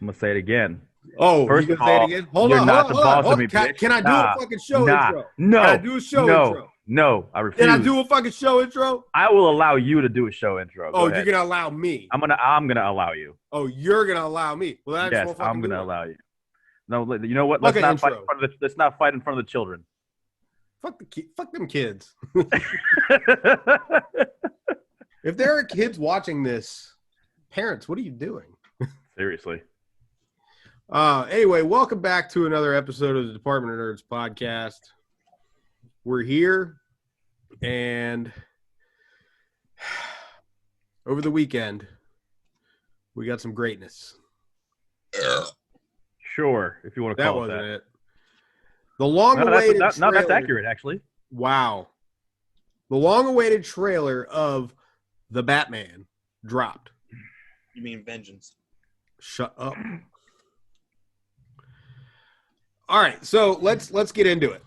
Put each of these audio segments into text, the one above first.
I'm gonna say it again. Oh, First you of gonna say it all, again? Hold you're on, not the hold on. boss of me, bitch. Can I do a fucking show Nah, intro? no, Can I do a show no, intro? no. I Can I refuse. do a fucking show intro? I will allow you to do a show intro. Go Oh, ahead. you're gonna allow me. I'm gonna allow you. Oh, you're gonna allow me. Well, I just Yes, won't fucking I'm gonna do it. allow you. No, you know what? Fuck an intro. Let's not fight in front of the children. Fuck them kids. If there are kids watching this, parents, what are you doing? Seriously. Anyway, welcome back to another episode of the Department of Nerds podcast. We're here, and over the weekend, we got some greatness. Sure, if you want to call it that. That wasn't it. The long-awaited trailer. No, that's accurate, actually. Wow. The long-awaited trailer of The Batman dropped. You mean Vengeance? Shut up. All right, so let's get into it.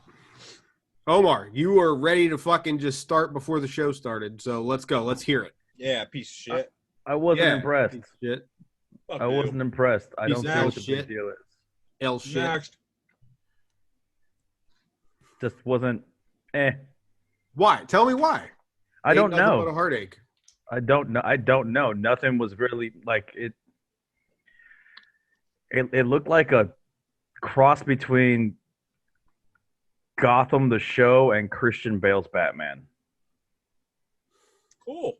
Omar, you are ready to fucking just start before the show started, so let's go. Let's hear it. Yeah, piece of shit. I wasn't impressed. Piece of shit. Fuck I you. wasn't impressed. I don't Piece know of what the shit. big deal is. L shit. Next. Just wasn't. Why? Tell me why. I don't Ain't nothing know. but a heartache. I don't know. I don't know. Nothing was really like it. It looked like a cross between Gotham the show and Christian Bale's Batman. Cool.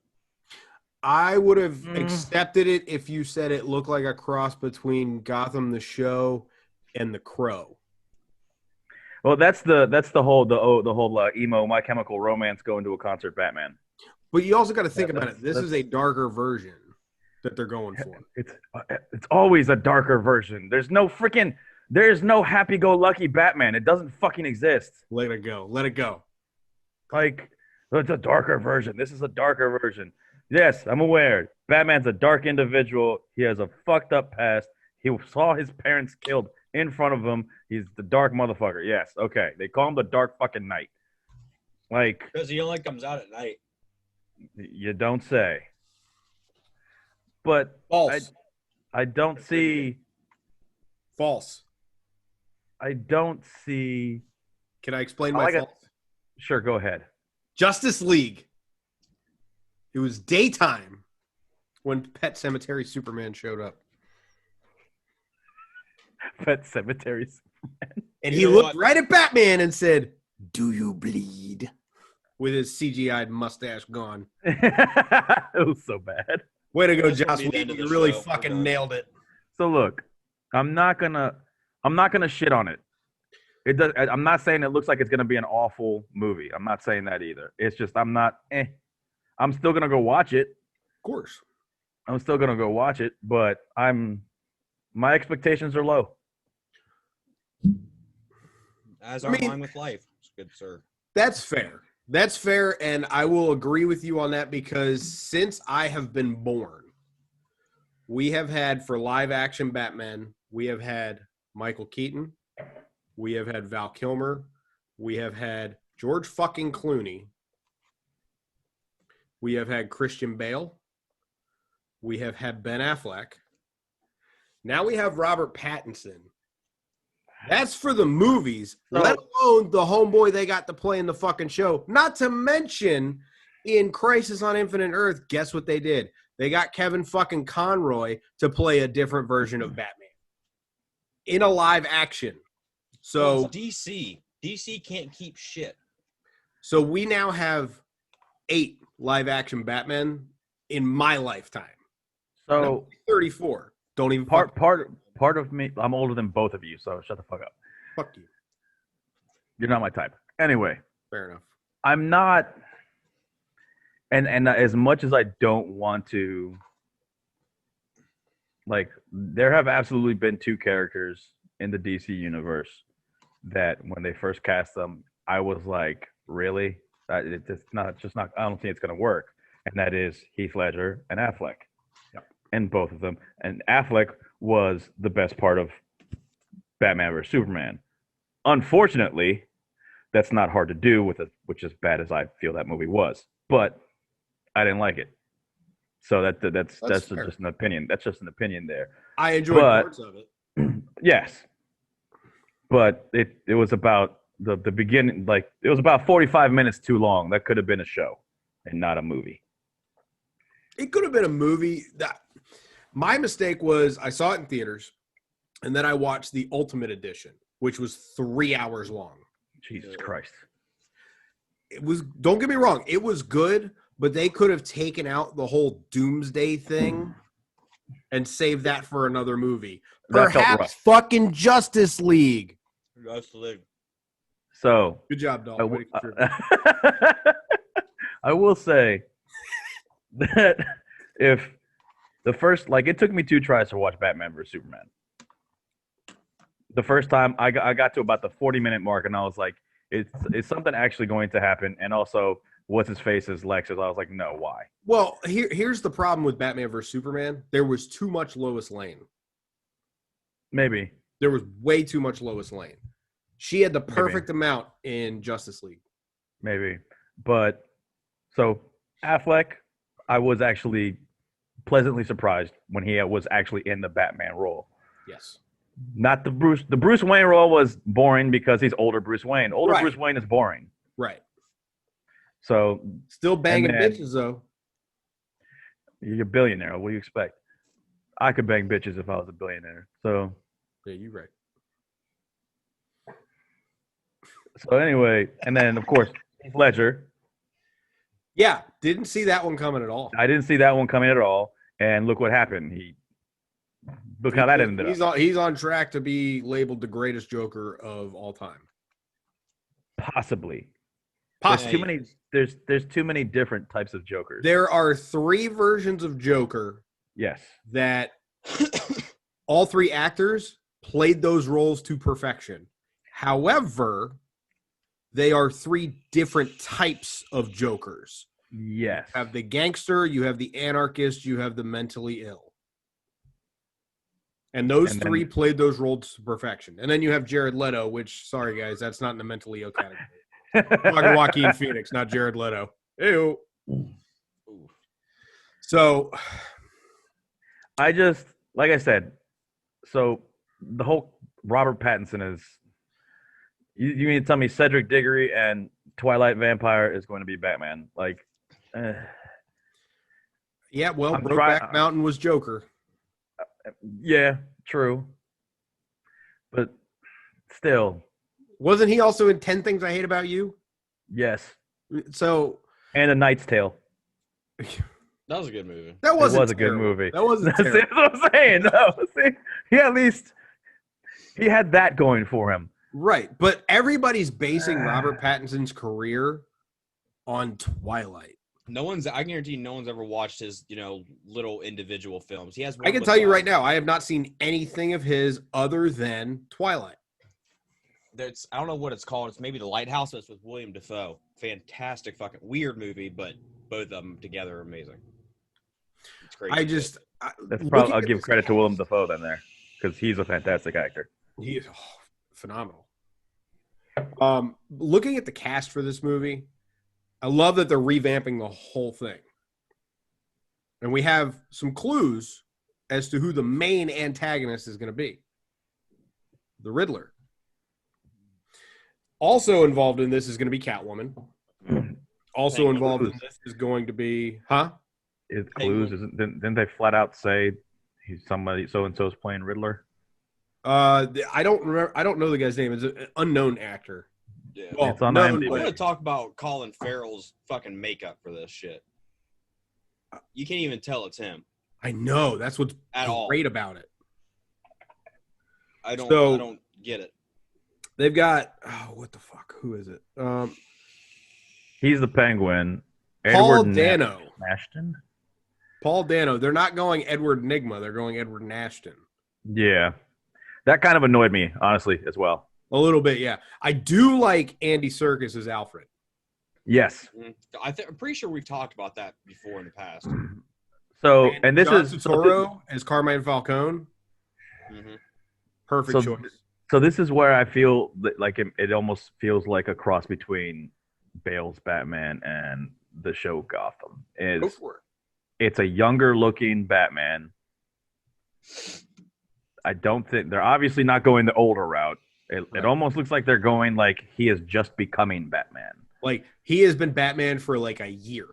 I would have accepted it if you said it looked like a cross between Gotham the show and The Crow. Well, that's the whole emo My Chemical Romance going to a concert Batman. But you also got to think about it. This is a darker version that they're going for. It's always a darker version. There's no happy-go-lucky Batman. It doesn't fucking exist. Let it go. Let it go. Like, it's a darker version. This is a darker version. Yes, I'm aware. Batman's a dark individual. He has a fucked up past. He saw his parents killed in front of him. He's the dark motherfucker. Yes, okay. They call him the Dark fucking Knight. Like, Because he only comes out at night. you don't say. But False. I don't see. False. I don't see. Can I explain I my like it. false? Sure, go ahead. Justice League. It was daytime when Pet Cemetery Superman showed up. Pet Cemetery. And You he know looked what? right at Batman and said, "Do you bleed?" With his CGI'd mustache gone. It was so bad. Way to go, That's gonna Joss be the Whedon. end of the You really show. fucking We're done. nailed it. So look, I'm not gonna shit on it. It does. I'm not saying it looks like it's gonna be an awful movie. I'm not saying that either. It's just I'm not. I'm still gonna go watch it. Of course. I'm still gonna go watch it, but my expectations are low. As I are mean- mine with life. Good sir. That's fair. That's fair, and I will agree with you on that because since I have been born, we have had for live action Batman, we have had Michael Keaton, we have had Val Kilmer, we have had George fucking Clooney, we have had Christian Bale, we have had Ben Affleck. Now we have Robert Pattinson. That's for the movies, let alone the homeboy they got to play in the fucking show. Not to mention, in Crisis on Infinite Earth, guess what they did? They got Kevin fucking Conroy to play a different version of Batman in a live action. Well, So, it's DC. DC can't keep shit. so we now have 8 live action Batman in my lifetime. So 34. Don't even part of me. I'm older than both of you, so shut the fuck up. fuck you. You're not my type. Anyway, Fair enough. I'm not. And as much as I don't want to, like, there have absolutely been 2 characters in the DC universe that when they first cast them, I was like, really? It's not. I don't think it's gonna work. And that is Heath Ledger and Affleck. Yep. And both of them. And Affleck was the best part of Batman vs Superman. Unfortunately, that's not hard to do with it, which as bad as I feel that movie was. But I didn't like it. So that's fair. just an opinion. That's just an opinion there. I enjoyed But- parts of it. Yes, but it was about the beginning. Like it was about 45 minutes too long. That could have been a show and not a movie. It could have been a movie. That my mistake was I saw it in theaters, and then I watched the Ultimate Edition, which was 3 hours long. Jesus Christ. It was. Don't get me wrong. It was good, but they could have taken out the whole Doomsday thing and saved that for another movie. That felt Perhaps rough. fucking Justice League. So Good job, I, Dalton. Way w- to contribute. I will say that if the first, like, it took me 2 tries to watch Batman vs Superman. The first time I got to about the 40-minute mark, and I was like, is something actually going to happen? And also, what's his face is Lex? I was like, no, why? Well, here's the problem with Batman vs Superman. There was too much Lois Lane. Maybe. There was way too much Lois Lane. She had the perfect amount in Justice League. Maybe. But so Affleck, I was actually pleasantly surprised when he was actually in the Batman role. Yes. Not the Bruce Wayne role was boring because he's older Bruce Wayne. Older Right. Bruce Wayne is boring. Right. So Still banging And then- bitches, though. you're a billionaire. What do you expect? I could bang bitches if I was a billionaire. So Yeah, you're right. anyway, and then of course Heath Ledger. Yeah, didn't see that one coming at all. I didn't see that one coming at all. And look what happened. Look how that ended up. He's on track to be labeled the greatest Joker of all time. Possibly. Possibly. There's too many different types of Jokers. There are 3 versions of Joker Yes. that all 3 actors played those roles to perfection. However, they are 3 different types of Jokers. Yes. You have the gangster, you have the anarchist, you have the mentally ill. And those And then- 3 played those roles to perfection. And then you have Jared Leto, which, sorry guys, that's not in the mentally ill category. Talking Joaquin Phoenix, not Jared Leto. Ew. So, I just, like I said, so the whole Robert Pattinson is. You mean to tell me Cedric Diggory and Twilight Vampire is going to be Batman? Like, yeah, well, I'm Brokeback Mountain was Joker. yeah, true. But still, Wasn't he also in 10 Things I Hate About You? yes. So, And A Knight's Tale. That was a good movie. that wasn't It was a good terrible. movie. That wasn't See, terrible. that's what I'm saying. No, see, he had that going for him. Right, but everybody's basing Robert Pattinson's career on Twilight. I guarantee no one's ever watched his, little individual films. He has. I can tell you right now, I have not seen anything of his other than Twilight. I don't know what it's called. It's maybe The Lighthouse. It's with William Dafoe. Fantastic, fucking weird movie, but both of them together are amazing. It's crazy. I'll give credit to Willem Dafoe then there because he's a fantastic actor. He is phenomenal. Looking at the cast for this movie, I love that they're revamping the whole thing. And we have some clues as to who the main antagonist is going to be. The Riddler. Also involved in this is going to be Catwoman. Also Thank involved in Clues. this is going to be, Is clues? Didn't they flat out say he's somebody so and so's playing Riddler? I don't remember. I don't know the guy's name. It's an unknown actor. Yeah. Well, It's on known, IMDb. I but- want to talk about Colin Farrell's fucking makeup for this shit. You can't even tell it's him I know. That's what's at all. great about it. I don't get it. They've got what the fuck? Who is it? He's the Penguin. Paul Edward Dano. Ashton. Paul Dano. They're not going Edward Nigma. They're going Edward Nashton. Yeah, that kind of annoyed me honestly as well. A little bit, yeah. I do like Andy Serkis as Alfred. Yes. I'm pretty sure we've talked about that before in the past. So and this John is Turturro as Carmine Falcone. Mm-hmm. Perfect So- choice. So this is where I feel like it almost feels like a cross between Bale's Batman and the show Gotham. Go Is for it. It's a younger looking Batman. I don't think they're obviously not going the older route. It almost looks like they're going like he is just becoming Batman. Like he has been Batman for like a year.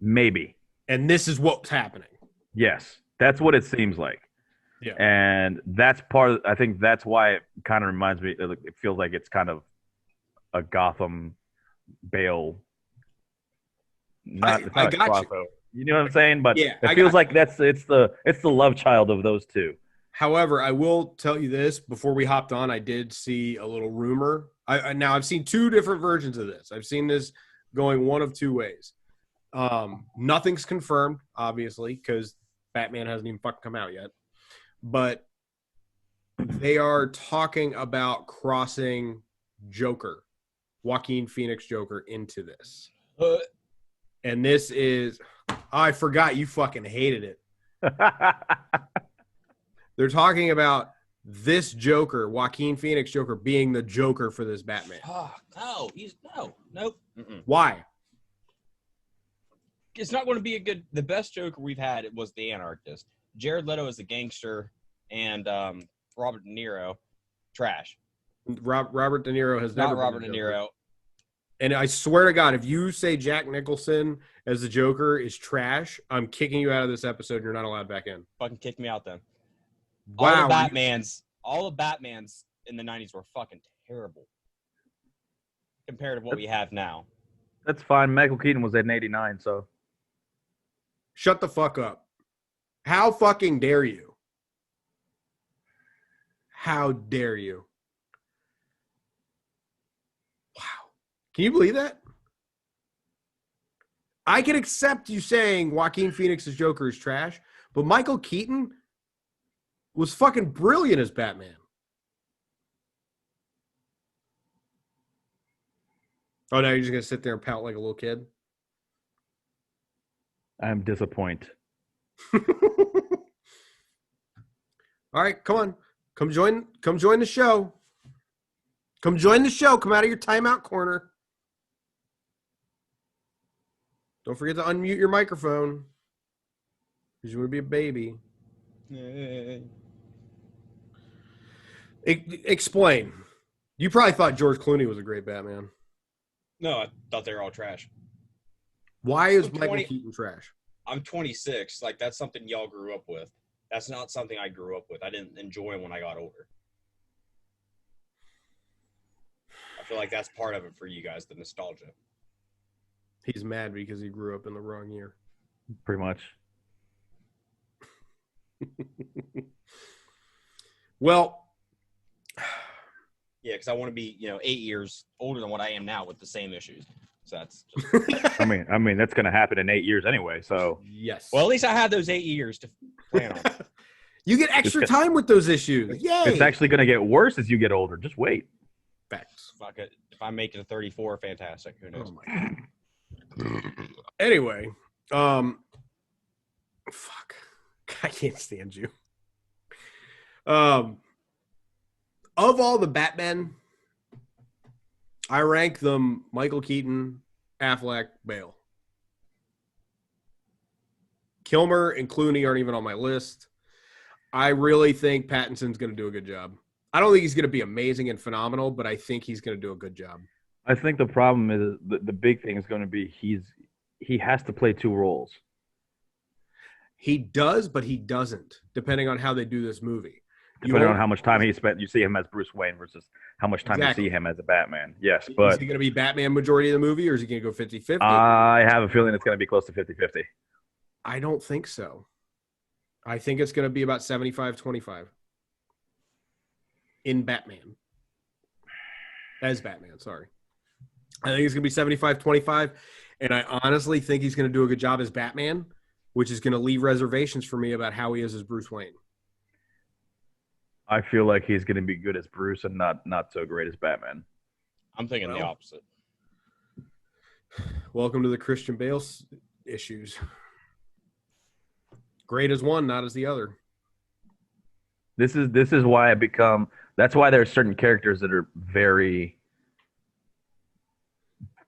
Maybe. And this is what's happening. Yes. That's what it seems like. Yeah. And that's I think that's why it kind of reminds me, it feels like it's kind of a Gotham Bale. I got you. You know what I'm saying? But yeah, it feels like it's the love child of those two. However, I will tell you this: before we hopped on, I did see a little rumor. Now I've seen two different versions of this. I've seen this going one of two ways. Nothing's confirmed, obviously, because Batman hasn't even fucking come out yet. But they are talking about crossing Joker, Joaquin Phoenix Joker, into this. And this is, I forgot you fucking hated it. They're talking about this Joker, Joaquin Phoenix Joker, being the Joker for this Batman. Oh, nope. Mm-mm. Why? It's not going to be the best Joker we've had was the Anarchist. Jared Leto is a gangster, and Robert De Niro, trash. Robert De Niro has never been Robert De Niro. And I swear to God, if you say Jack Nicholson as the Joker is trash, I'm kicking you out of this episode and you're not allowed back in. Fucking kick me out then. Wow. All the Batmans in the 90s were fucking terrible compared to what we have now. That's fine. Michael Keaton was in 89, so. Shut the fuck up. How fucking dare you? How dare you? Wow. Can you believe that? I can accept you saying Joaquin Phoenix's Joker is trash, but Michael Keaton was fucking brilliant as Batman. Oh, now you're just going to sit there and pout like a little kid? I'm disappointed. All right, come on. Come join the show. Come join the show. Come out of your timeout corner. Don't forget to unmute your microphone. Because you want to be a baby. Explain. You probably thought George Clooney was a great Batman. No, I thought they were all trash. Why is Michael Keaton trash? I'm 26. Like, that's something y'all grew up with. That's not something I grew up with. I didn't enjoy when I got older. I feel like that's part of it for you guys, the nostalgia. He's mad because he grew up in the wrong year. Pretty much. Well, yeah, because I want to be, 8 years older than what I am now with the same issues. So that's. I mean, that's going to happen in 8 years anyway. So yes. Well, at least I had those 8 years to plan on. You get extra time with those issues. Yay! It's actually going to get worse as you get older. Just wait. Facts. If I make it to 34, fantastic. Who knows? Oh my God. Anyway, fuck. I can't stand you. Of all the Batmen, I rank them Michael Keaton, Affleck, Bale. Kilmer and Clooney aren't even on my list. I really think Pattinson's going to do a good job. I don't think he's going to be amazing and phenomenal, but I think he's going to do a good job. I think the problem is the big thing is going to be he has to play two roles. He does, but he doesn't, depending on how they do this movie. Depending on how much time he spent, you see him as Bruce Wayne versus how much time you see him as a Batman. Yes, but is he going to be Batman majority of the movie, or is he going to go 50-50? I have a feeling it's going to be close to 50-50. I don't think so. I think it's going to be about 75-25 in Batman. As Batman, sorry. I think it's going to be 75-25, and I honestly think he's going to do a good job as Batman, which is going to leave reservations for me about how he is as Bruce Wayne. I feel like he's going to be good as Bruce and not so great as Batman. I'm thinking the opposite. Welcome to the Christian Bale issues. Great as one, not as the other. This is why that's why there are certain characters that are very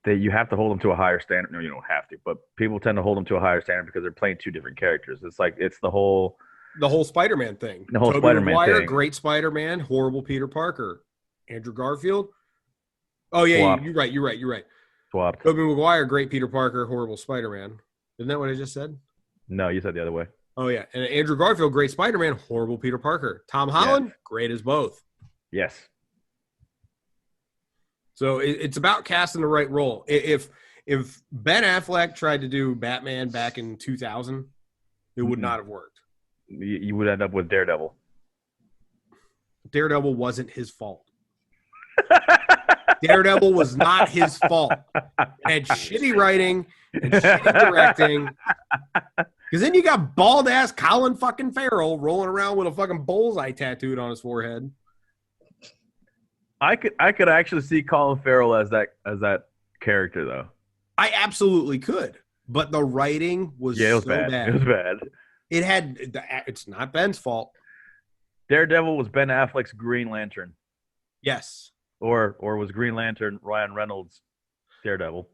you have to hold them to a higher standard. No, you don't have to, but people tend to hold them to a higher standard because they're playing two different characters. It's the whole Spider-Man thing. The whole Tobey Spider-Man Maguire, thing. great Spider-Man, horrible Peter Parker. Andrew Garfield. Oh yeah, Swapped. you're right. Swapped. Tobey Maguire, great Peter Parker, horrible Spider-Man. Isn't that what I just said? No, you said the other way. Oh yeah, and Andrew Garfield, great Spider-Man, horrible Peter Parker. Tom Holland, great as both. Yes. So it's about casting the right role. If Ben Affleck tried to do Batman back in 2000, it would not have worked. You would end up with Daredevil. Daredevil wasn't his fault. Daredevil was not his fault. It had shitty writing and shitty directing. Because then you got bald ass Colin fucking Farrell rolling around with a fucking bullseye tattooed on his forehead. I could actually see Colin Farrell as that character though. I absolutely could, but the writing was it was so bad. bad. It was bad. It's not Ben's fault. Daredevil was Ben Affleck's Green Lantern. Yes. Or was Green Lantern Ryan Reynolds' Daredevil?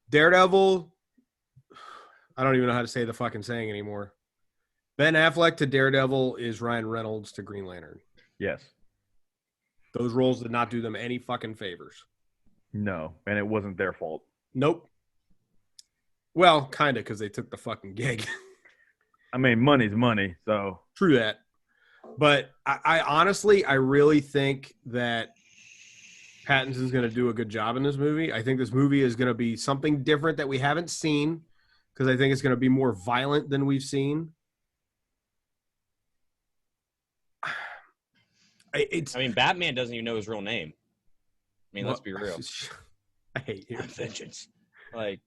Daredevil, I don't even know how to say the fucking saying anymore. Ben Affleck to Daredevil is Ryan Reynolds to Green Lantern. Yes. Those roles did not do them any fucking favors. No, and it wasn't their fault. Nope. Well, kind of, because they took the fucking gig. I mean, money's money, so. True that. But I honestly, I really think that Pattinson's going to do a good job in this movie. I think this movie is going to be something different that we haven't seen, because I think it's going to be more violent than we've seen. Batman doesn't even know his real name. I mean, let's be real. I hate you. Vengeance. Like,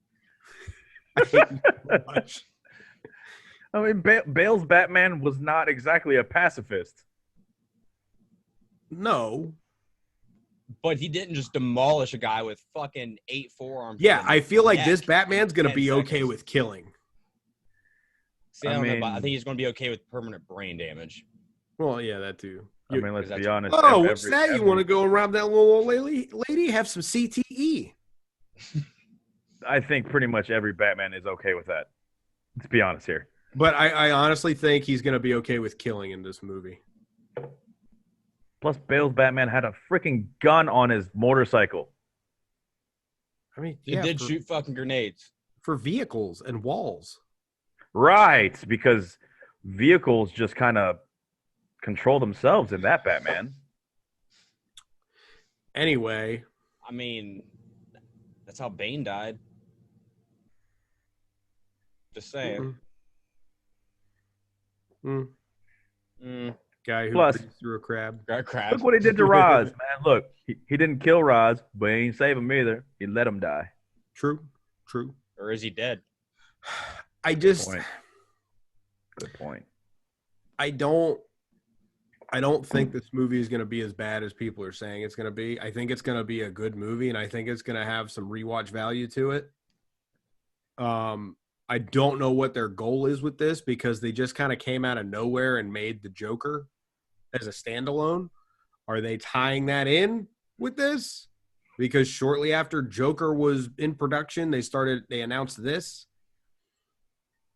I hate you so much. I mean, Bale's Batman was not exactly a pacifist. No. But he didn't just demolish a guy with fucking 8 forearms. Yeah, I feel like this Batman's going to be okay with killing. See, I think he's going to be okay with permanent brain damage. Well, yeah, that too. I mean, let's be honest. Oh, what's that? You want to go and rob that little old lady? Have some CTE. I think pretty much every Batman is okay with that. Let's be honest here. But I honestly think he's going to be okay with killing in this movie. Plus, Bale's Batman had a freaking gun on his motorcycle. I mean, he did shoot fucking grenades. For vehicles and walls. Right, because vehicles just kind of control themselves in that Batman. Anyway. I mean, that's how Bane died. Just saying. Guy who threw a crab. Look what he did to Roz, man. Look, he didn't kill Roz, but he didn't save him either. He let him die. True. Or is he dead? Good point. I don't think this movie is going to be as bad as people are saying it's going to be. I think it's going to be a good movie, and I think it's going to have some rewatch value to it. I don't know what their goal is with this, because they just kind of came out of nowhere and made the Joker as a standalone. Are they tying that in with this? Because shortly after Joker was in production, they announced this.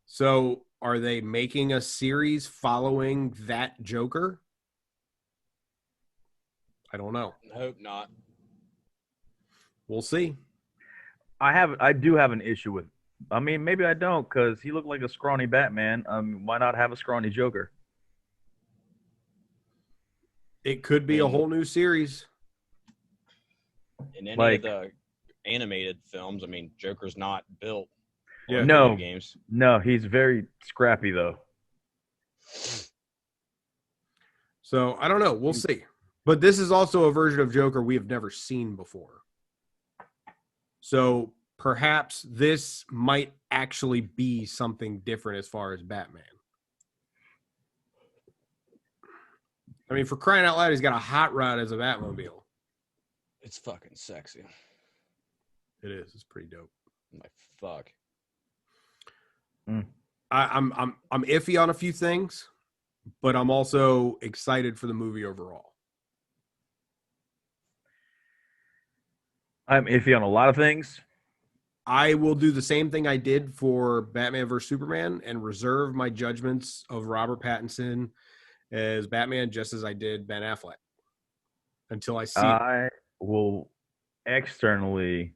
So are they making a series following that Joker? I don't know. I hope not. We'll see. I do have an issue with. I mean, maybe I don't, because he looked like a scrawny Batman. Why not have a scrawny Joker? It could be a whole new series. In any of the animated films, I mean, Joker's not built. Yeah. Games. No, he's very scrappy though. So I don't know. We'll see. But this is also a version of Joker we have never seen before. So perhaps this might actually be something different as far as Batman. I mean, for crying out loud, he's got a hot rod as a Batmobile. It's fucking sexy. It is. It's pretty dope. Like, fuck. I'm iffy on a few things, but I'm also excited for the movie overall. I'm iffy on a lot of things, I will do the same thing I did for Batman vs. Superman and reserve my judgments of Robert Pattinson as Batman just as I did Ben Affleck until I see it. I will externally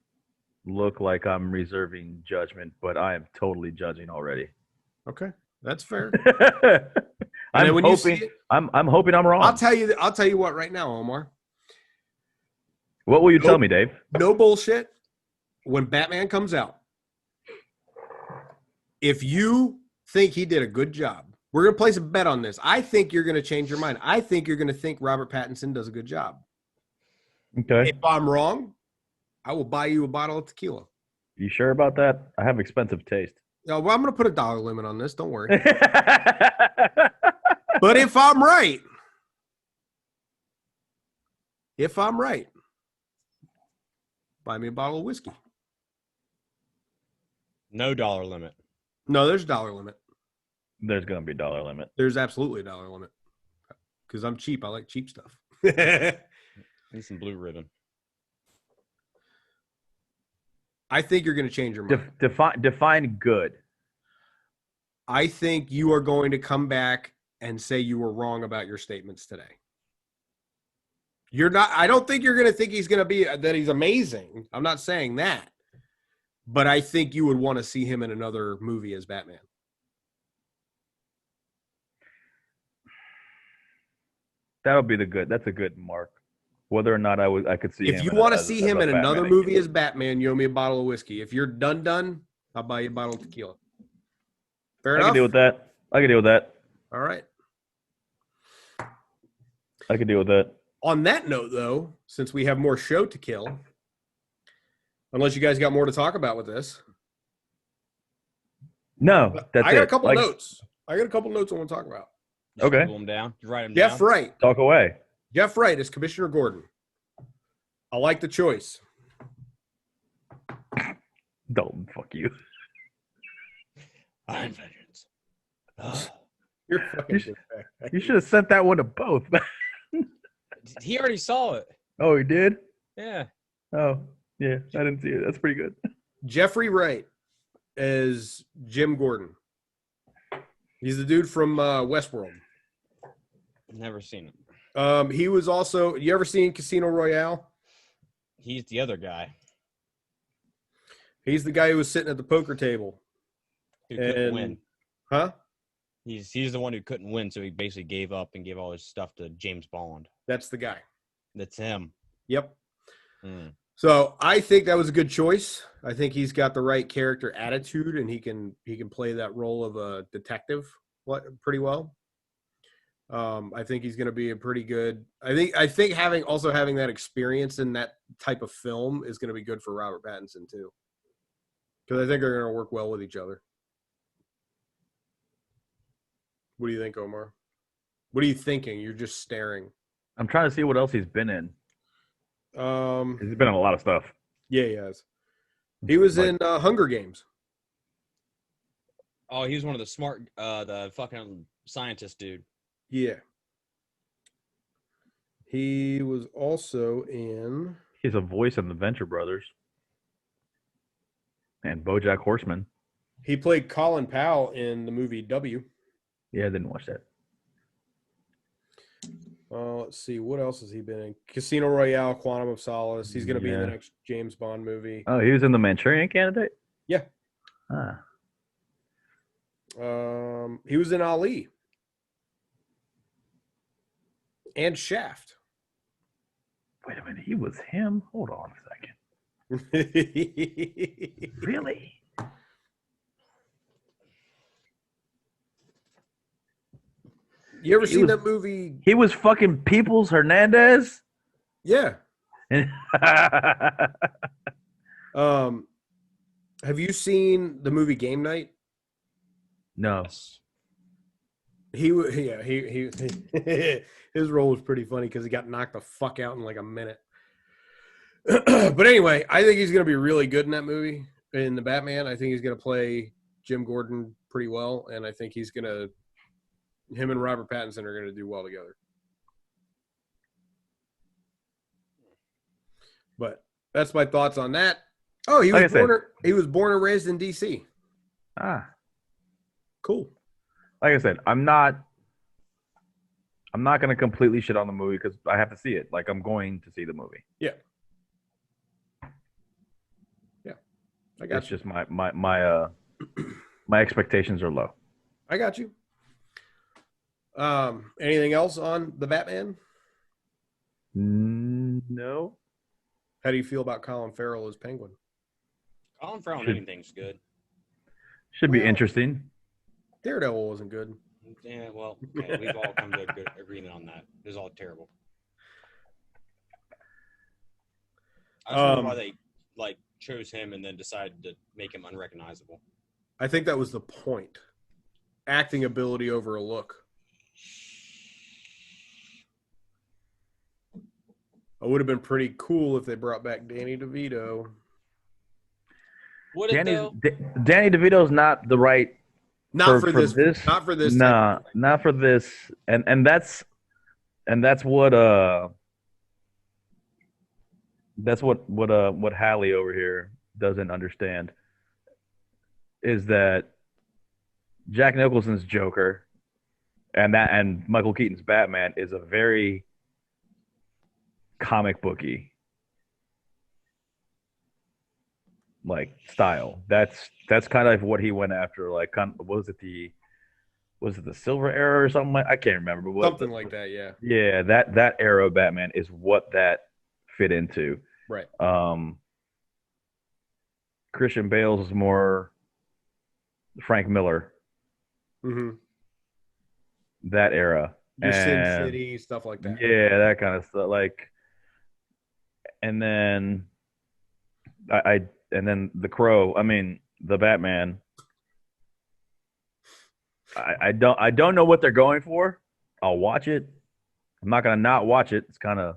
look like I'm reserving judgment, but I am totally judging already. Okay, that's fair. I'm hoping I'm wrong. I'll tell you what right now, Omar. What will you tell me, Dave? No bullshit. When Batman comes out, if you think he did a good job, we're going to place a bet on this. I think you're going to change your mind. I think you're going to think Robert Pattinson does a good job. Okay. If I'm wrong, I will buy you a bottle of tequila. You sure about that? I have expensive taste. No, well, I'm going to put a dollar limit on this. Don't worry. But if I'm right, buy me a bottle of whiskey. No dollar limit. No, there's a dollar limit. There's going to be a dollar limit. There's absolutely a dollar limit. Because I'm cheap. I like cheap stuff. Need some blue ribbon. I think you're going to change your mind. Define good. I think you are going to come back and say you were wrong about your statements today. You're not. I don't think you're going to think he's going to be that he's amazing. I'm not saying that. But I think you would want to see him in another movie as Batman. That'll be that's a good mark. Whether or not I could see him. If you want to see him in another movie as Batman, you owe me a bottle of whiskey. If you're done, I'll buy you a bottle of tequila. Fair enough? I can deal with that. All right. I can deal with that. On that note, though, since we have more show to kill, unless you guys got more to talk about with this. No, that's I got a couple notes. I got a couple notes I want to talk about. Just okay. Pull them down. You write them Jeff down. Wright. Talk away. Jeff Wright is Commissioner Gordon. I like the choice. Don't fuck you. I'm vengeance. You're fucking You should have sent that one to both. He already saw it. Oh, he did? Yeah. Oh, yeah. I didn't see it. That's pretty good. Jeffrey Wright as Jim Gordon. He's the dude from Westworld. Never seen it. He was also. You ever seen Casino Royale? He's the other guy. He's the guy who was sitting at the poker table. Who couldn't win. Huh? He's the one who couldn't win, so he basically gave up and gave all his stuff to James Bond. That's the guy. That's him. Yep. Mm. So I think that was a good choice. I think he's got the right character attitude, and he can play that role of a detective pretty well. I think he's going to be a pretty good. I think having that experience in that type of film is going to be good for Robert Pattinson too, because I think they're going to work well with each other. What do you think, Omar? What are you thinking? You're just staring. I'm trying to see what else he's been in. He's been in a lot of stuff. Yeah, he has. He was in Hunger Games. Oh, he was one of the fucking scientist dude. Yeah. He was also in. He's a voice in the Venture Brothers and BoJack Horseman. He played Colin Powell in the movie W. Yeah, I didn't watch that. Let's see. What else has he been in? Casino Royale, Quantum of Solace. He's going to be in the next James Bond movie. Oh, he was in The Manchurian Candidate? Yeah. Ah. He was in Ali. And Shaft. Wait a minute. He was him? Hold on a second. Really? You ever seen that movie? He was fucking Peoples Hernandez? Yeah. Have you seen the movie Game Night? No. He his role was pretty funny because he got knocked the fuck out in like a minute. But anyway, I think he's going to be really good in that movie, in the Batman. I think he's going to play Jim Gordon pretty well, and I think him and Robert Pattinson are going to do well together. But that's my thoughts on that. Oh, Like I said, he was born and raised in DC. Cool. Like I said, I'm not going to completely shit on the movie because I have to see it. Like, I'm going to see the movie. Yeah. I got It's you. just my expectations are low. I got you. Anything else on the Batman? No. How do you feel about Colin Farrell as Penguin? Colin Farrell on anything's good. Should be interesting. Daredevil wasn't good. Yeah, well, okay, we've all come to a good agreement on that. It was all terrible. I just wonder why they chose him and then decided to make him unrecognizable. I think that was the point. Acting ability over a look. It would have been pretty cool if they brought back Danny DeVito. Danny DeVito's not the right. Not for this. Not for this. Nah, not for this. And that's what Hallie over here doesn't understand is that Jack Nicholson's Joker and Michael Keaton's Batman is a very comic booky like style. That's kind of what he went after. Like, was it the Silver Era or something? I can't remember. But something like that, yeah. Yeah, that era of Batman is what that fit into. Right. Christian Bale's is more Frank Miller. Mm-hmm. That era. Your Sin City, stuff like that. Yeah, that kind of stuff. Like, and then and then the Crow. I mean, the Batman. I don't know what they're going for. I'll watch it. I'm not gonna not watch it. It's kind of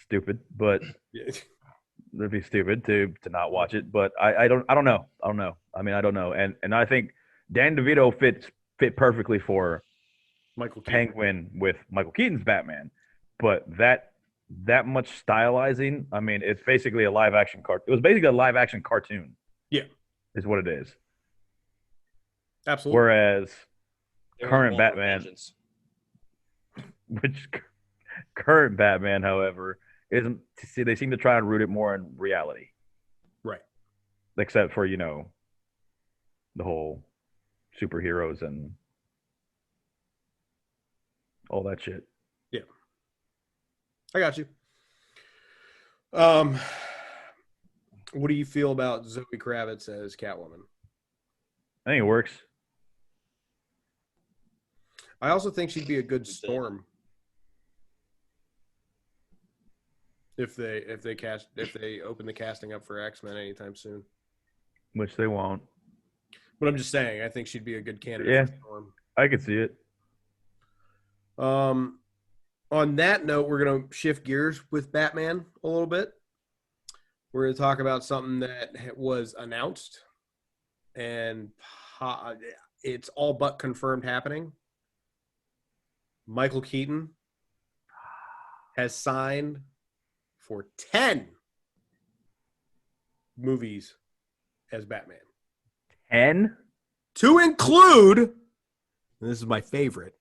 stupid, but it'd be stupid to not watch it. But I don't know. I mean, I don't know. And I think Dan DeVito fit perfectly for Michael Keaton. Penguin with Michael Keaton's Batman. But that much stylizing, I mean, it's basically a live action cartoon. It was basically a live action cartoon. Yeah, is what it is. Absolutely. Whereas current Batman, however, isn't. See, they seem to try and root it more in reality, right? Except for the whole superheroes and all that shit. Yeah, I got you. What do you feel about Zoe Kravitz as Catwoman? I think it works. I also think she'd be a good Storm if they open the casting up for X-Men anytime soon. Which they won't. But I'm just saying, I think she'd be a good candidate for Storm. I could see it. On that note, we're going to shift gears with Batman a little bit. We're going to talk about something that was announced and it's all but confirmed happening. Michael Keaton has signed for 10 movies as Batman. 10? To include, and this is my favorite,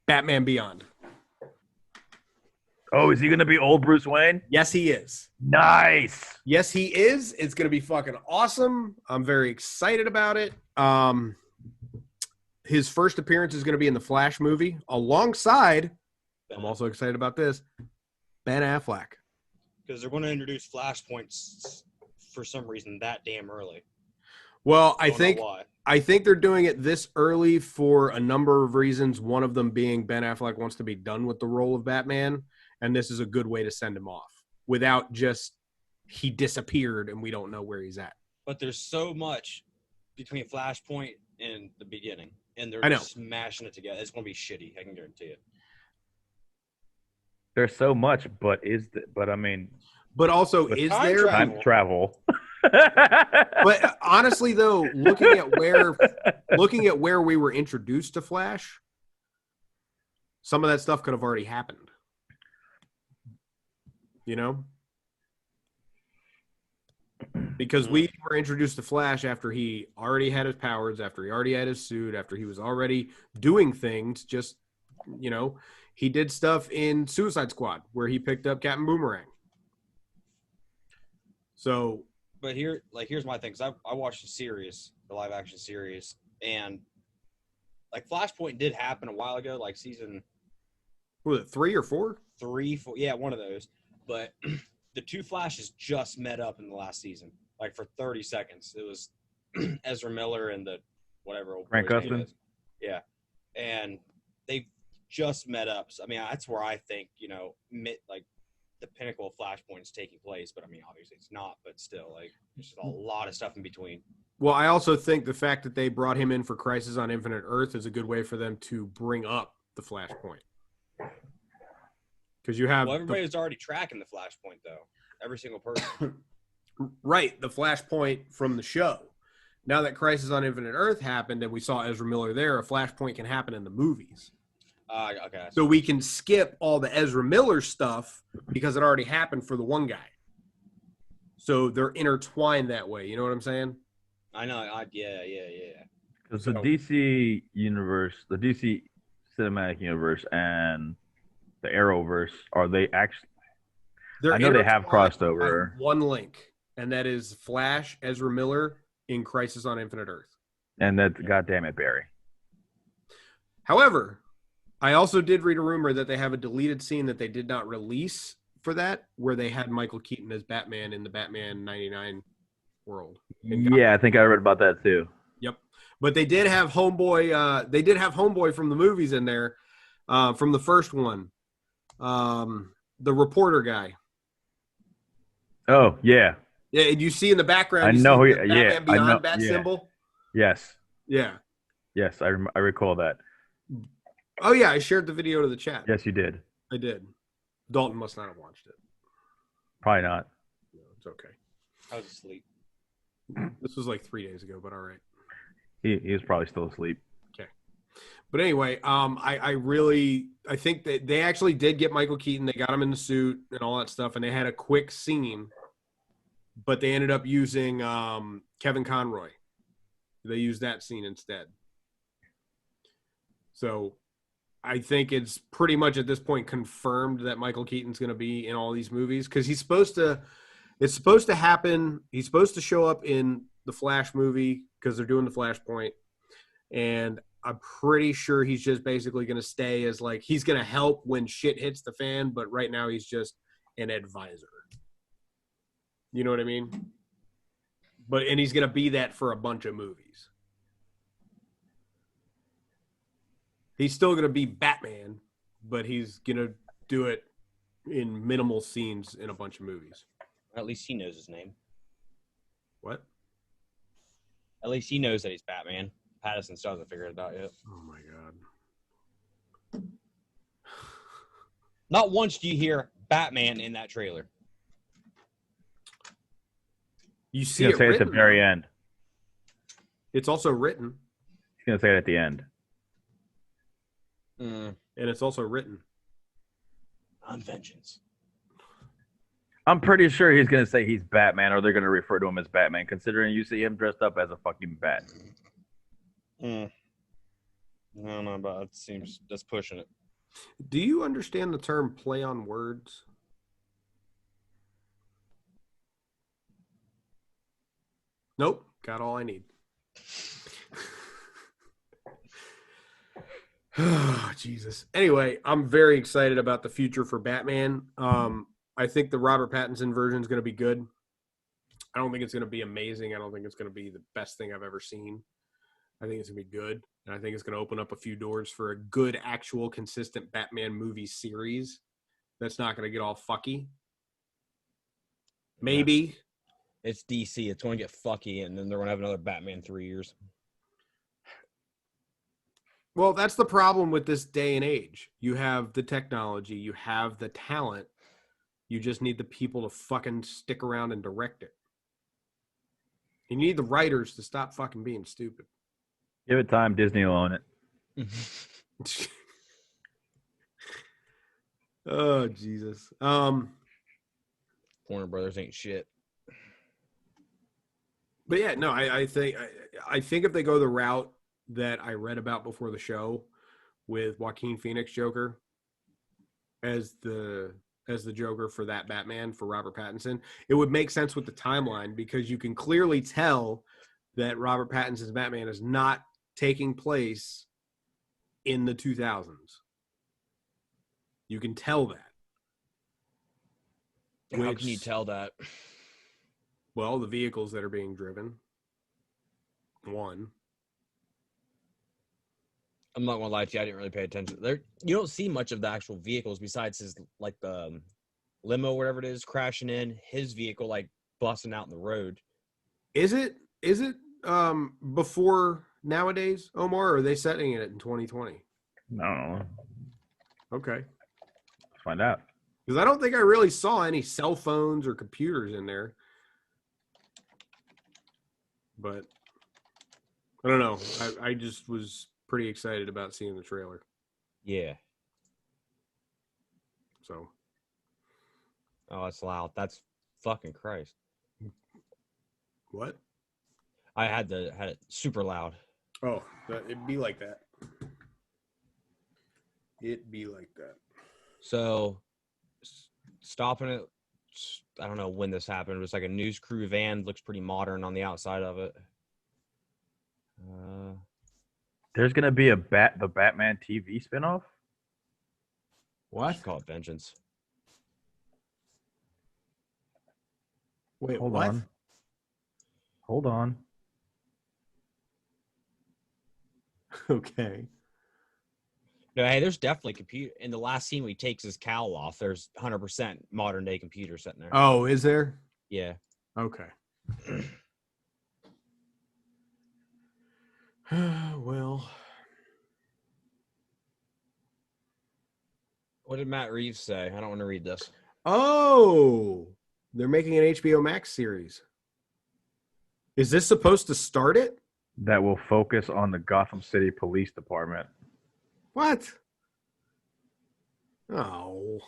Batman Beyond. Oh, is he going to be old Bruce Wayne? Yes, he is. Nice. Yes, he is. It's going to be fucking awesome. I'm very excited about it. His first appearance is going to be in the Flash movie alongside, I'm also excited about this, Ben Affleck. Because they're going to introduce flashpoints for some reason that damn early. Well, I think they're doing it this early for a number of reasons. One of them being Ben Affleck wants to be done with the role of Batman, and this is a good way to send him off without just he disappeared and we don't know where he's at. But there's so much between Flashpoint and the beginning, and they're just smashing it together. It's going to be shitty. I can guarantee it. There's so much, but also is there time travel? But honestly, though, looking at where we were introduced to Flash, some of that stuff could have already happened. You know? Because we were introduced to Flash after he already had his powers, after he already had his suit, after he was already doing things. Just, he did stuff in Suicide Squad where he picked up Captain Boomerang. So, but here's my thing. Cause I watched the live action series, and like Flashpoint did happen a while ago, like season. Was it 3 or 4? 3, 4, yeah, one of those. But the two Flashes just met up in the last season, like for 30 seconds. It was Ezra Miller and the whatever old Frank boy's name Gustin? is. Yeah, and they just met up. So, I mean, that's where I think like the pinnacle of Flashpoint is taking place. But I mean, obviously it's not. But still, like there's just a lot of stuff in between. Well, I also think the fact that they brought him in for Crisis on Infinite Earth is a good way for them to bring up the Flashpoint. Because you have everybody's already tracking the Flashpoint, though. Every single person. Right, the Flashpoint from the show. Now that Crisis on Infinite Earth happened and we saw Ezra Miller there, a Flashpoint can happen in the movies. Okay. So we can skip all the Ezra Miller stuff because it already happened for the one guy. So they're intertwined that way. You know what I'm saying? I know. Yeah. Because the DC universe, the DC cinematic universe, and the Arrowverse, are they actually? I know they have crossed over. One link, and that is Flash, Ezra Miller in Crisis on Infinite Earth. And that's goddamn it, Barry. However, I also did read a rumor that they have a deleted scene that they did not release for that, where they had Michael Keaton as Batman in the Batman 99 world. Yeah, I think I read about that too. Yep. But they did have Homeboy. They did have Homeboy from the movies in there, from the first one. The reporter guy. Oh yeah. Yeah, and you see in the background. I know. The Batman Beyond bat symbol. Yes. Yeah. Yes, I recall that. Oh yeah, I shared the video to the chat. Yes, you did. I did. Dalton must not have watched it. Probably not. No, it's okay. I was asleep. This was like 3 days ago, but all right. He was probably still asleep. Okay. But anyway, I think that they actually did get Michael Keaton. They got him in the suit and all that stuff, and they had a quick scene, but they ended up using Kevin Conroy. They used that scene instead. So I think it's pretty much at this point confirmed that Michael Keaton's going to be in all these movies because it's supposed to happen. He's supposed to show up in the Flash movie because they're doing the Flashpoint. And I'm pretty sure he's just basically going to stay as like, he's going to help when shit hits the fan. But right now he's just an advisor. You know what I mean? And he's going to be that for a bunch of movies. He's still going to be Batman, but he's going to do it in minimal scenes in a bunch of movies. At least he knows his name. What? At least he knows that he's Batman. Pattinson still hasn't figured it out yet. Oh, my God. Not once do you hear Batman in that trailer. You see He's going to say it at the very end. It's also written. He's going to say it at the end. And it's also written. On vengeance. I'm pretty sure he's going to say he's Batman, or they're going to refer to him as Batman, considering you see him dressed up as a fucking bat. I don't know about that. That's pushing it. Do you understand the term play on words? Nope. Got all I need. Oh, Jesus. Anyway, I'm very excited about the future for Batman. I think the Robert Pattinson version is going to be good. I don't think it's going to be amazing. I don't think it's going to be the best thing I've ever seen. I think it's going to be good. And I think it's going to open up a few doors for a good, actual, consistent Batman movie series that's not going to get all fucky. Maybe. It's DC. It's going to get fucky, and then they're going to have another Batman 3 years. Well, that's the problem with this day and age. You have the technology. You have the talent. You just need the people to fucking stick around and direct it. You need the writers to stop fucking being stupid. Give it time. Disney will own it. Oh, Jesus. Warner Brothers ain't shit. But yeah, no, I think if they go the route that I read about before the show with Joaquin Phoenix Joker as the Joker for that Batman for Robert Pattinson, it would make sense with the timeline because you can clearly tell that Robert Pattinson's Batman is not taking place in the 2000s. You can tell that. How can you tell that? Well, the vehicles that are being driven. One. I'm not gonna lie to you, I didn't really pay attention. There, you don't see much of the actual vehicles besides his like the limo, whatever it is, crashing in, his vehicle like busting out in the road. Is it before nowadays, Omar, or are they setting it in 2020? No. Okay. Find out. Because I don't think I really saw any cell phones or computers in there. But I don't know. I just was pretty excited about seeing the trailer. Yeah. So. Oh, that's loud. That's fucking Christ. What? I had it super loud. Oh, it'd be like that. It'd be like that. So, stopping it. I don't know when this happened. It was like a news crew van. Looks pretty modern on the outside of it. There's gonna be the Batman TV spinoff. What? Call it Vengeance. Wait, Hold what? on. Hold on. Okay. No, hey, there's definitely computer. In the last scene, where he takes his cowl off, there's 100% modern day computer sitting there. Oh, is there? Yeah. Okay. Well. What did Matt Reeves say? I don't want to read this. Oh, they're making an HBO Max series. Is this supposed to start it? That will focus on the Gotham City Police Department. What? Oh.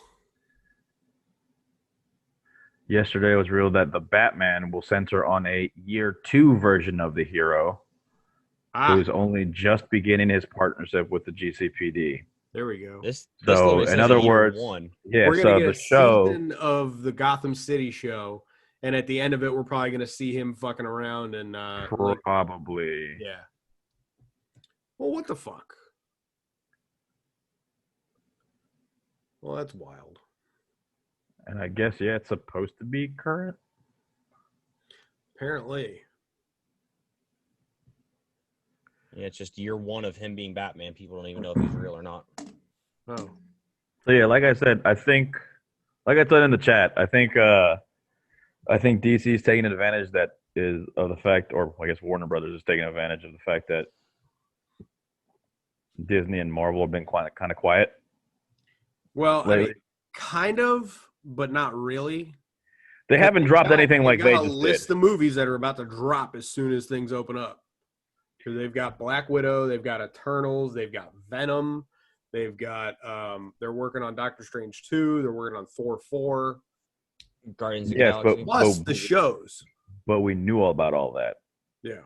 Yesterday it was revealed that the Batman will center on a year 2 version of the hero who's only just beginning his partnership with the GCPD. There we go. This So, literally in says other year words, one. yeah, we're gonna so get the a show season of the Gotham City show, and at the end of it, we're probably gonna see him fucking around and probably. yeah. Well, what the fuck? Well, that's wild. And I guess it's supposed to be current. Apparently. Yeah, it's just year one of him being Batman. People don't even know if he's real or not. Oh. So yeah, like I said, I think, like I said in the chat, I think DC is taking advantage of the fact, or I guess Warner Brothers is taking advantage of the fact that Disney and Marvel have been kind of quiet. Well, lately. I mean, kind of, but not really. They haven't dropped anything like they just list did. the movies that are about to drop as soon as things open up. Because they've got Black Widow, they've got Eternals, they've got Venom, they've got they're working on Doctor Strange 2, they're working on Thor 4. Guardians of the Galaxy. Plus the shows. But we knew all about all that. Yeah.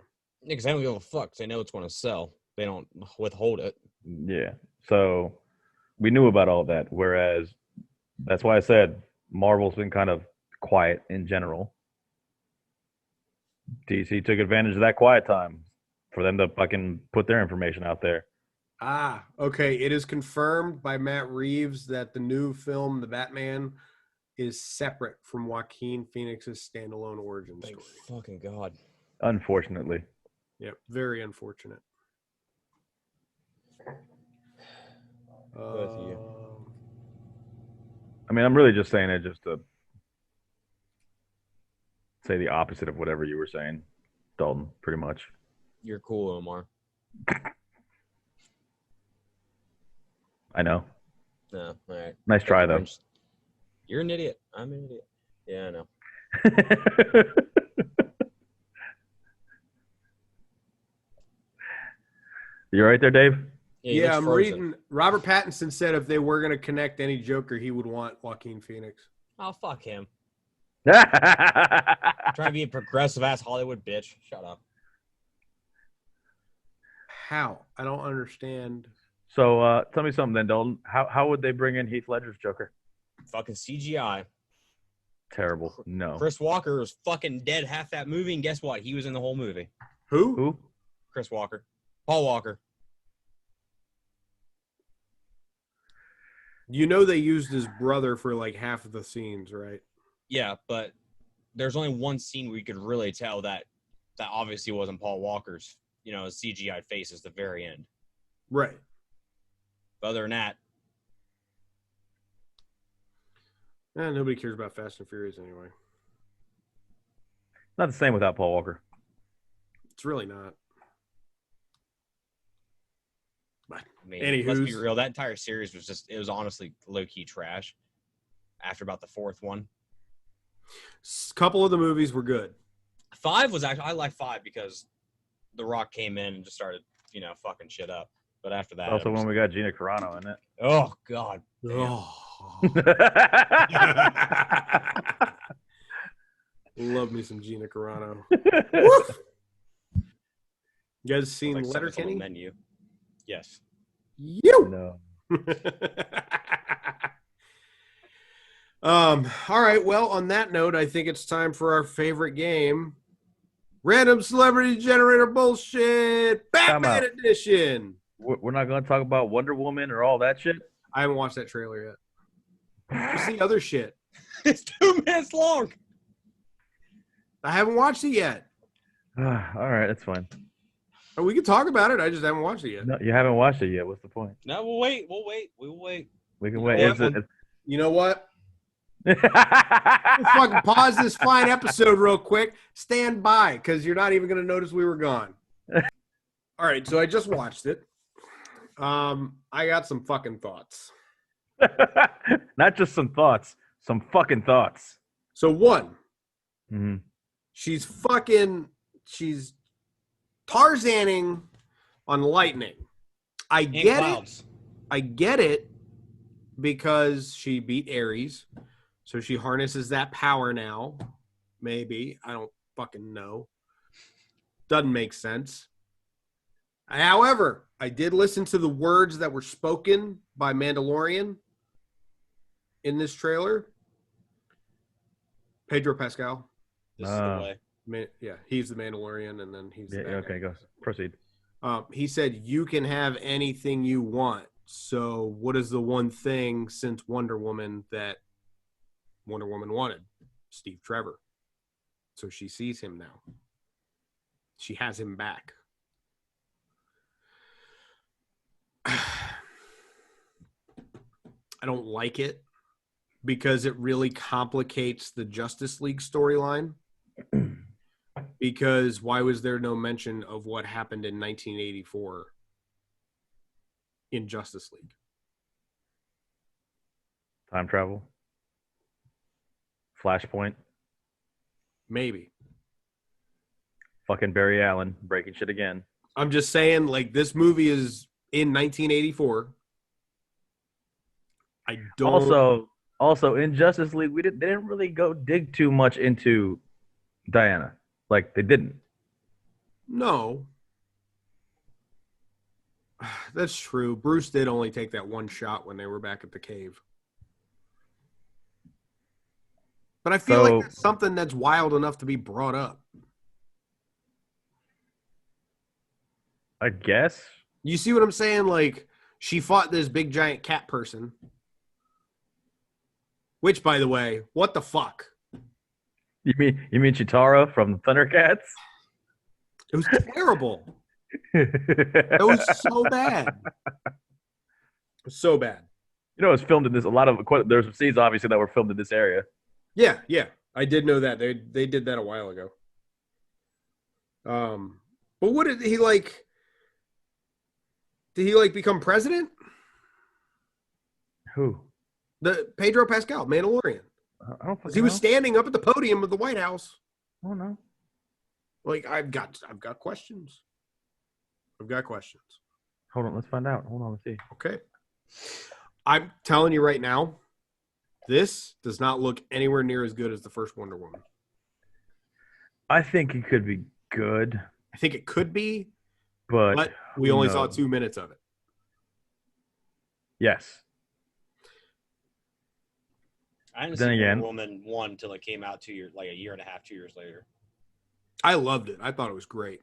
Because they don't give a fuck. They know it's going to sell. They don't withhold it. Yeah. So we knew about all that. Whereas that's why I said Marvel's been kind of quiet in general. DC took advantage of that quiet time for them to fucking put their information out there. Ah, okay. It is confirmed by Matt Reeves that the new film, The Batman, is separate from Joaquin Phoenix's standalone origin story. Thank fucking God. Unfortunately. Yep, very unfortunate. Both of you. I mean, I'm really just saying it just to say the opposite of whatever you were saying, Dalton, pretty much. You're cool, Omar. I know. No, all right. Nice try, though. You're an idiot. I'm an idiot. Yeah, I know. You right there, Dave? Yeah, I'm reading. Robert Pattinson said if they were going to connect any Joker, he would want Joaquin Phoenix. Oh, fuck him. Trying to be a progressive ass Hollywood bitch. Shut up. How? I don't understand. So tell me something then, Dalton. How would they bring in Heath Ledger's Joker? Fucking CGI. Terrible. No. Chris Walker was fucking dead half that movie, and guess what? He was in the whole movie. Who? Chris Walker. Paul Walker. You know they used his brother for like half of the scenes, right? Yeah, but there's only one scene where you could really tell that obviously wasn't Paul Walker's, CGI face at the very end. Right. But other than that, Nobody cares about Fast and Furious anyway. Not the same without Paul Walker. It's really not. But I mean, anywho's. let's be real. That entire series it was honestly low-key trash after about the fourth one. A couple of the movies were good. 5 was actually, I like 5 because The Rock came in and just started, fucking shit up. But after that, Also, when we got Gina Carano in it. oh god, Oh. Love me some Gina Carano. You guys seen like Letterkenny? menu? Yes. You. No. All right. Well, on that note, I think it's time for our favorite game, Random Celebrity Generator Bullshit, Batman Edition. We're not going to talk about Wonder Woman or all that shit. I haven't watched that trailer yet. What's the other shit? It's 2 minutes long. I haven't watched it yet. All right, that's fine. Oh, we can talk about it. I just haven't watched it yet. No, you haven't watched it yet. What's the point? No, we'll wait. We'll wait. We can You wait. know what? You know what? Let's fucking pause this fine episode real quick. Stand by, because you're not even going to notice we were gone. All right, so I just watched it. I got some fucking thoughts. Not just some thoughts, some fucking thoughts. So one, Mm-hmm. she's Tarzaning on lightning. I And get clouds. it. I get it because she beat Ares. So she harnesses that power now. Maybe. I don't fucking know. Doesn't make sense. However, I did listen to the words that were spoken by Mandalorian in this trailer. Pedro Pascal. This is the way. He's the Mandalorian, and then he's the bad Okay, guy. go. Proceed. He said, you can have anything you want. So what is the one thing since Wonder Woman that Wonder Woman wanted? Steve Trevor. So she sees him now. She has him back. I don't like it because it really complicates the Justice League storyline. Because why was there no mention of what happened in 1984 in Justice League? Time travel. Flashpoint. Maybe. Fucking Barry Allen breaking shit again. I'm just saying, like, this movie is in 1984. I don't. Also in Justice League, they didn't really go dig too much into Diana. Like they didn't. No. That's true. Bruce did only take that one shot when they were back at the cave. But I feel like that's something that's wild enough to be brought up. I guess. You see what I'm saying? Like, she fought this big giant cat person. Which, by the way, what the fuck? You mean Chitara from the Thundercats? It was terrible. It was so bad. It was so bad. You know, it was filmed in this. There's some scenes obviously that were filmed in this area. Yeah. I did know that. They did that a while ago. But what did he like? Did he like become president? Who? The Pedro Pascal, Mandalorian. I don't. He was standing up at the podium of the White House. I don't know. Like, I've got questions. I've got questions. Hold on, let's find out. Hold on, let's see. Okay. I'm telling you right now, This does not look anywhere near as good as the first Wonder Woman. I think it could be good, I think it could be, but but we who only saw knows? 2 minutes of it. Yes. I didn't Then see again- Wonder Woman 1 until it came out 2 years, like a year and a half, 2 years later. I loved it. I thought it was great.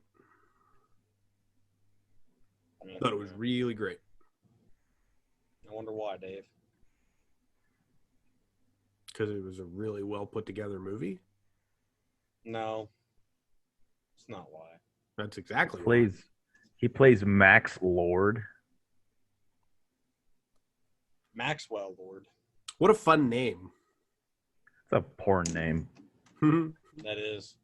I I thought it was really great. I wonder why, Dave. Because it was a really well put together movie. No, it's not why. That's exactly why. He plays Max Lord. Maxwell Lord. What a fun name. It's a porn name. That is.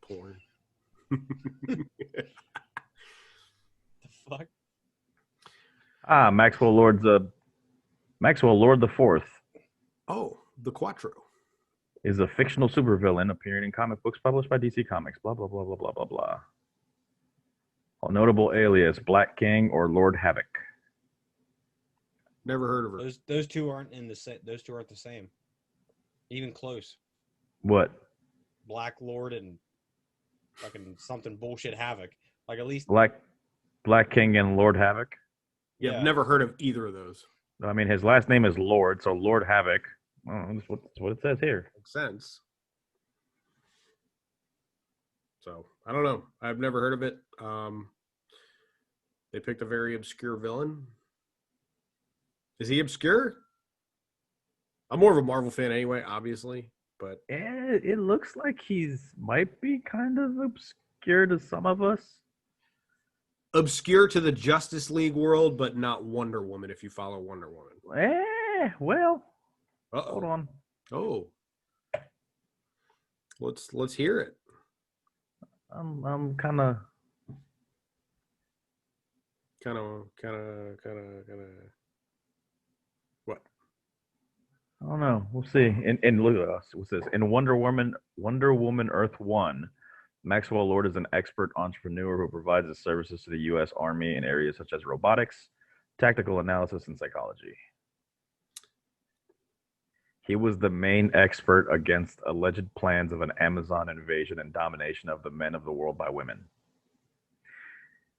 Porn. The fuck? Maxwell Lord the Fourth Oh, the Quattro. is a fictional supervillain appearing in comic books published by DC Comics. Blah blah blah blah blah blah blah. A notable alias: Black King or Lord Havoc. Never heard of her. Those two aren't in the same. Those two aren't the same. Even close. What? Black Lord and fucking something bullshit Havoc. Like at least Black King and Lord Havoc. Yeah, Yeah. I've never heard of either of those. I mean, his last name is Lord, so Lord Havoc. That's what it says here. Makes sense. So I don't know. I've never heard of it. They picked a very obscure villain. Is he obscure? I'm more of a Marvel fan anyway, obviously, but It looks like might be kind of obscure to some of us. obscure to the Justice League world, but not Wonder Woman if you follow Wonder Woman. Well, Uh-oh. hold on. Oh. Let's hear it. I'm kind of Kind of what? I don't know. We'll see. And look at us. What's this? In Wonder Woman Earth 1, Maxwell Lord is an expert entrepreneur who provides his services to the U.S. Army in areas such as robotics, tactical analysis, and psychology. He was the main expert against alleged plans of an Amazon invasion and domination of the men of the world by women.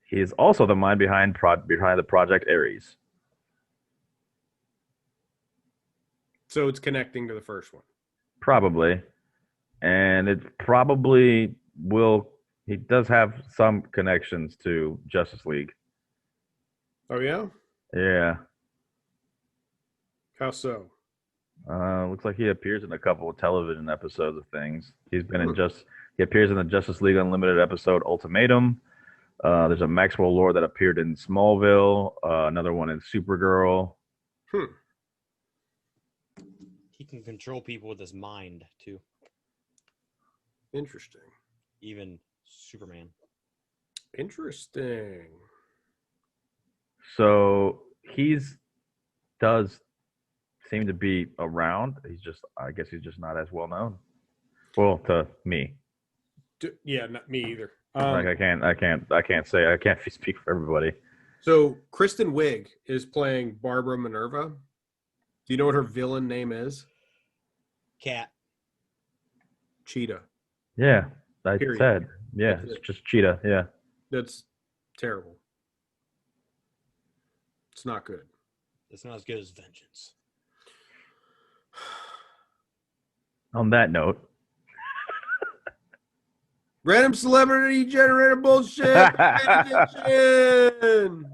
He is also the mind behind the Project Ares. So it's connecting to the first one. Probably. And it probably will. He does have some connections to Justice League. Oh yeah? Yeah. How so? Looks like he appears in a couple of television episodes of things. He's been he appears in the Justice League Unlimited episode Ultimatum. There's a Maxwell Lord that appeared in Smallville, another one in Supergirl. He can control people with his mind too. Interesting. Even Superman. Interesting. So does seem to be around. I guess he's just not as well known. Well, to me. Yeah, not me either. Like I can't speak for everybody. So Kristen Wiig is playing Barbara Minerva. Do you know what her villain name is? Cat. Cheetah. Yeah, I Period. said. Yeah, That's it's it. just Cheetah. Yeah. That's terrible. It's not good. It's not as good as Vengeance. On that note, Random celebrity generator bullshit. Attention.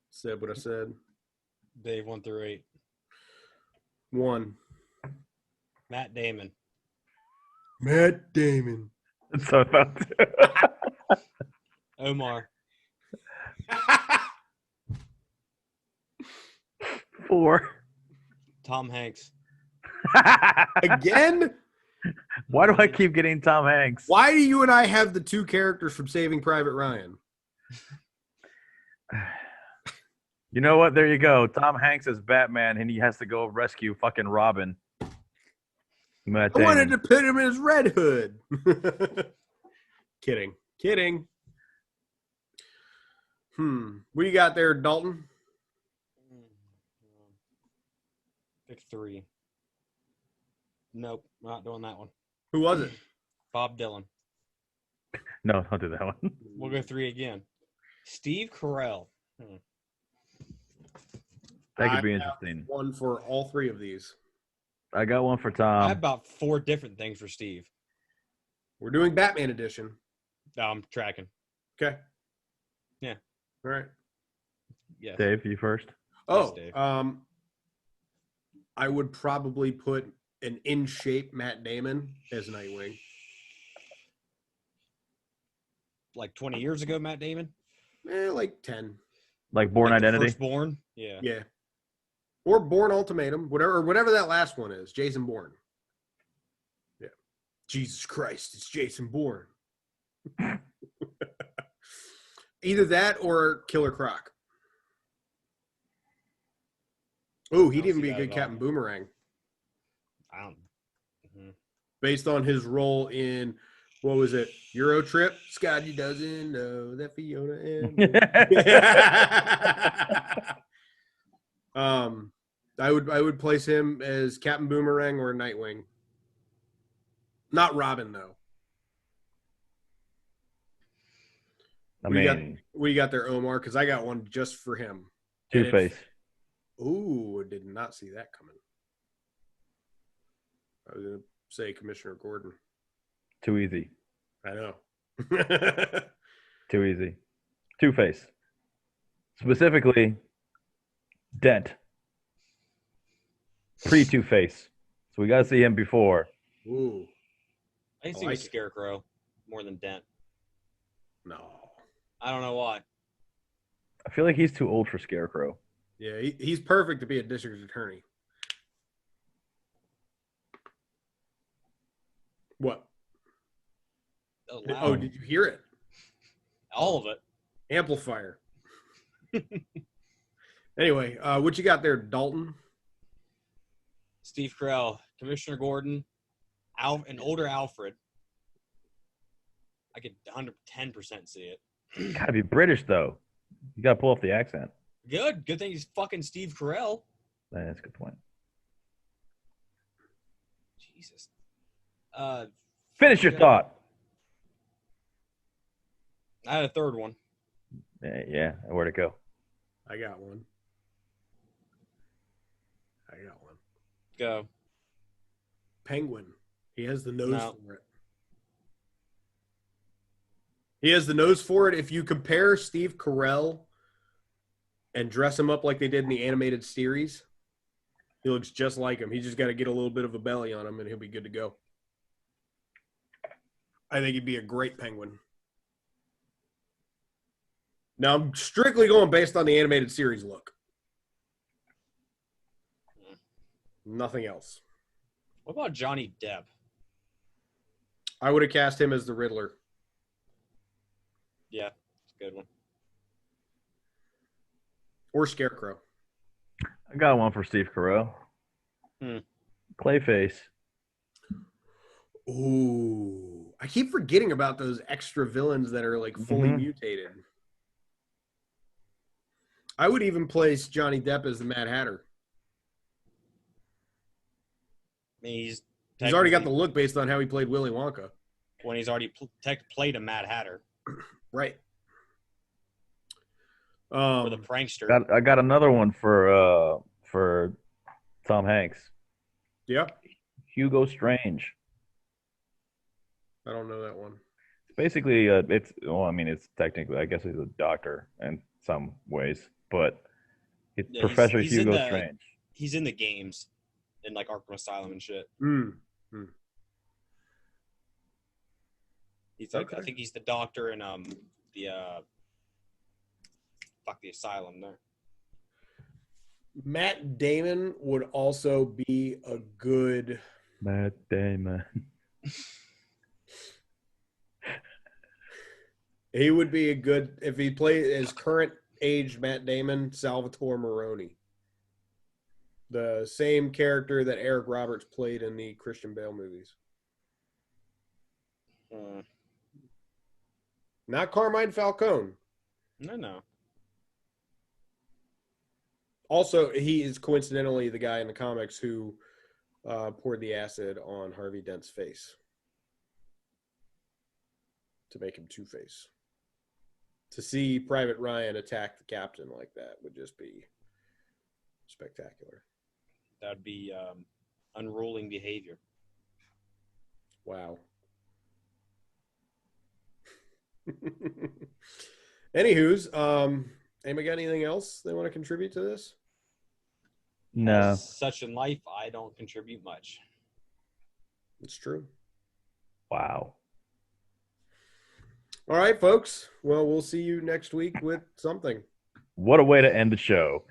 Said what I said. Dave 1 through 8. 1. Matt Damon. Matt Damon. so about Omar. 4. Tom Hanks. Again? Why do I keep getting Tom Hanks? Why do you and I have the two characters from Saving Private Ryan? You know what? There you go. Tom Hanks is Batman, and he has to go rescue fucking Robin. Matt I wanted Damon. to put him as Red Hood. Kidding. What you got there, Dalton? Pick 3. Nope, not doing that one. Who was it? Bob Dylan. No, don't do that one. We'll go 3 again. Steve Carell. That could be I have interesting. one for all 3 of these. I got one for I Tom. have about 4 different things for Steve. We're doing Batman edition. No, I'm tracking. Okay. Yeah. All right. Yes. Dave, you first. Oh, Dave. I would probably put an in shape Matt Damon as Nightwing. Like 20 years ago, Matt Damon. Like 10. Like Born Like the Identity. Firstborn. Yeah. Yeah. Or Bourne Ultimatum, whatever that last one is. Jason Bourne. Yeah. Jesus Christ, it's Jason Bourne. Either that or Killer Croc. Oh, he'd don't even see be a that good at Captain all. Boomerang. I don't. Mhm. Based on his role in, what was it? Euro Trip? Scotty doesn't know that Fiona and I would place him as Captain Boomerang or Nightwing. Not Robin though. We got there, Omar, because I got one just for him. Two-Face. Ooh, I did not see that coming. I was gonna say Commissioner Gordon. Too easy. I know. Too easy. Two-Face. Specifically, Dent. Pre-Two-Face. So we got to see him before. Ooh, I think I see like it. Scarecrow more than Dent. no. I don't know why. I feel like he's too old for Scarecrow. Yeah, he's perfect to be a district attorney. What? Oh, Oh, loud. did you hear it? All of it. Amplifier. Anyway, what you got there, Dalton? Steve Carell, Commissioner Gordon, an older Alfred. I could 110% see it. Gotta be British, though. You gotta pull off the accent. Good thing he's fucking Steve Carell. That's a good point. Jesus. Finish your thought. I had a third one. Yeah, where'd it go? I got one. Go. Penguin. He has the nose No. for it. He has the nose for it. If you compare Steve Carell and dress him up like they did in the animated series, he looks just like him. He's just got to get a little bit of a belly on him, and he'll be good to go. I think he'd be a great Penguin. Now, I'm strictly going based on the animated series look. Nothing else. What about Johnny Depp? I would have cast him as the Riddler. Yeah, it's a good one. Or Scarecrow. I got one for Steve Carell. Clayface. Ooh. I keep forgetting about those extra villains that are like fully mutated. I would even place Johnny Depp as the Mad Hatter. I mean, he's already got the look based on how he played Willy Wonka. when he's already played a Mad Hatter Right. or the prankster. I got another one for Tom Hanks. Yeah. Hugo Strange. I don't know that one. Basically, it's technically, I guess he's a doctor in some ways, but it's Professor he's Hugo Strange. He's in the games in like Arkham Asylum and shit. He's like, I think he's the doctor in the asylum there. Matt Damon would also be a good. Matt Damon. He would be a good if he played as current age Matt Damon, Salvatore Moroni. The same character that Eric Roberts played in the Christian Bale movies. Not Carmine Falcone. No. Also, he is coincidentally the guy in the comics who poured the acid on Harvey Dent's face to make him Two-Face. To see Private Ryan attack the captain like that would just be spectacular. That would be unruling behavior. Wow. Anywho's, anybody got anything else they want to contribute to this? No. As such in life, I don't contribute much. It's true. Wow. All right, folks. Well, we'll see you next week with something. What a way to end the show.